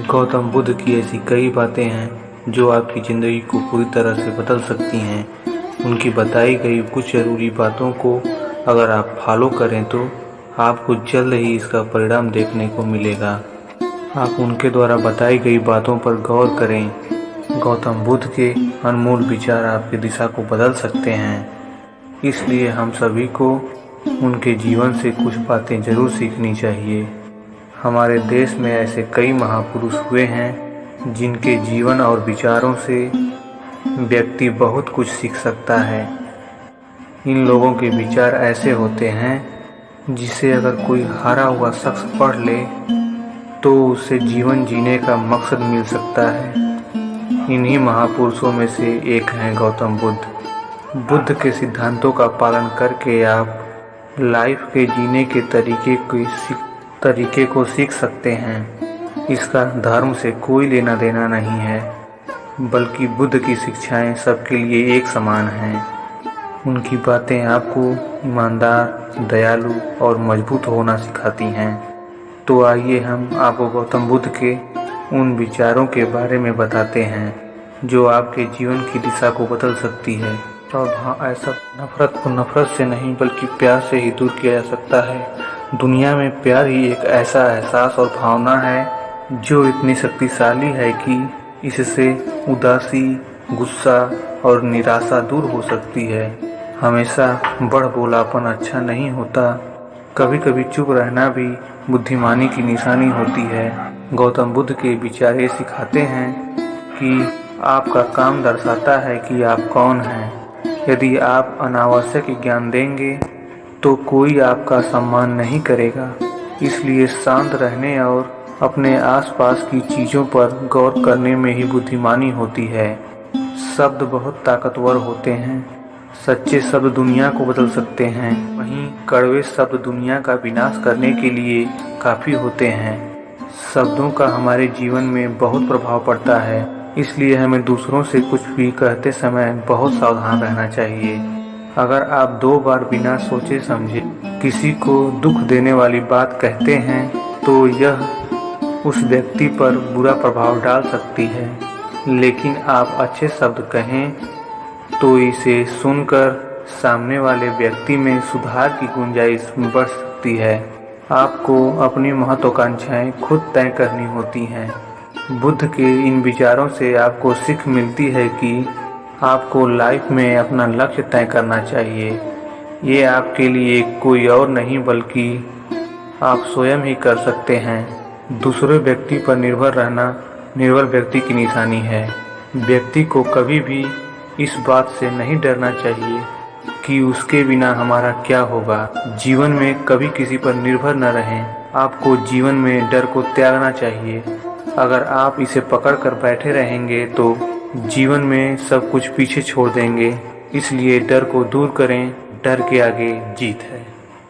गौतम बुद्ध की ऐसी कई बातें हैं जो आपकी ज़िंदगी को पूरी तरह से बदल सकती हैं। उनकी बताई गई कुछ ज़रूरी बातों को अगर आप फॉलो करें तो आपको जल्द ही इसका परिणाम देखने को मिलेगा। आप उनके द्वारा बताई गई बातों पर गौर करें। गौतम बुद्ध के अनमोल विचार आपकी दिशा को बदल सकते हैं, इसलिए हम सभी को उनके जीवन से कुछ बातें ज़रूर सीखनी चाहिए। हमारे देश में ऐसे कई महापुरुष हुए हैं जिनके जीवन और विचारों से व्यक्ति बहुत कुछ सीख सकता है। इन लोगों के विचार ऐसे होते हैं जिसे अगर कोई हारा हुआ शख्स पढ़ ले तो उसे जीवन जीने का मकसद मिल सकता है। इन्हीं महापुरुषों में से एक हैं गौतम बुद्ध। बुद्ध के सिद्धांतों का पालन करके आप लाइफ के जीने के तरीके को सीख सकते हैं। इसका धर्म से कोई लेना देना नहीं है, बल्कि बुद्ध की शिक्षाएं सबके लिए एक समान हैं। उनकी बातें आपको ईमानदार, दयालु और मजबूत होना सिखाती हैं। तो आइए हम आपको गौतम बुद्ध के उन विचारों के बारे में बताते हैं जो आपके जीवन की दिशा को बदल सकती है। और हाँ, ऐसा नफरत को नफरत से नहीं बल्कि प्यार से ही दूर किया जा सकता है। दुनिया में प्यार ही एक ऐसा एहसास और भावना है जो इतनी शक्तिशाली है कि इससे उदासी, गुस्सा और निराशा दूर हो सकती है। हमेशा बढ़ बोलापन अच्छा नहीं होता, कभी कभी चुप रहना भी बुद्धिमानी की निशानी होती है। गौतम बुद्ध के विचार ये सिखाते हैं कि आपका काम दर्शाता है कि आप कौन हैं। यदि आप अनावश्यक ज्ञान देंगे तो कोई आपका सम्मान नहीं करेगा। इसलिए शांत रहने और अपने आसपास की चीज़ों पर गौर करने में ही बुद्धिमानी होती है। शब्द बहुत ताकतवर होते हैं। सच्चे शब्द दुनिया को बदल सकते हैं, वहीं कड़वे शब्द दुनिया का विनाश करने के लिए काफ़ी होते हैं। शब्दों का हमारे जीवन में बहुत प्रभाव पड़ता है, इसलिए हमें दूसरों से कुछ भी कहते समय बहुत सावधान रहना चाहिए। अगर आप 2 बार बिना सोचे समझे किसी को दुख देने वाली बात कहते हैं तो यह उस व्यक्ति पर बुरा प्रभाव डाल सकती है, लेकिन आप अच्छे शब्द कहें तो इसे सुनकर सामने वाले व्यक्ति में सुधार की गुंजाइश बढ़ सकती है। आपको अपनी महत्वाकांक्षाएं खुद तय करनी होती हैं। बुद्ध के इन विचारों से आपको सीख मिलती है कि आपको लाइफ में अपना लक्ष्य तय करना चाहिए। ये आपके लिए कोई और नहीं बल्कि आप स्वयं ही कर सकते हैं। दूसरे व्यक्ति पर निर्भर रहना निर्बल व्यक्ति की निशानी है। व्यक्ति को कभी भी इस बात से नहीं डरना चाहिए कि उसके बिना हमारा क्या होगा। जीवन में कभी किसी पर निर्भर न रहें। आपको जीवन में डर को त्यागना चाहिए। अगर आप इसे पकड़ कर बैठे रहेंगे तो जीवन में सब कुछ पीछे छोड़ देंगे। इसलिए डर को दूर करें, डर के आगे जीत है।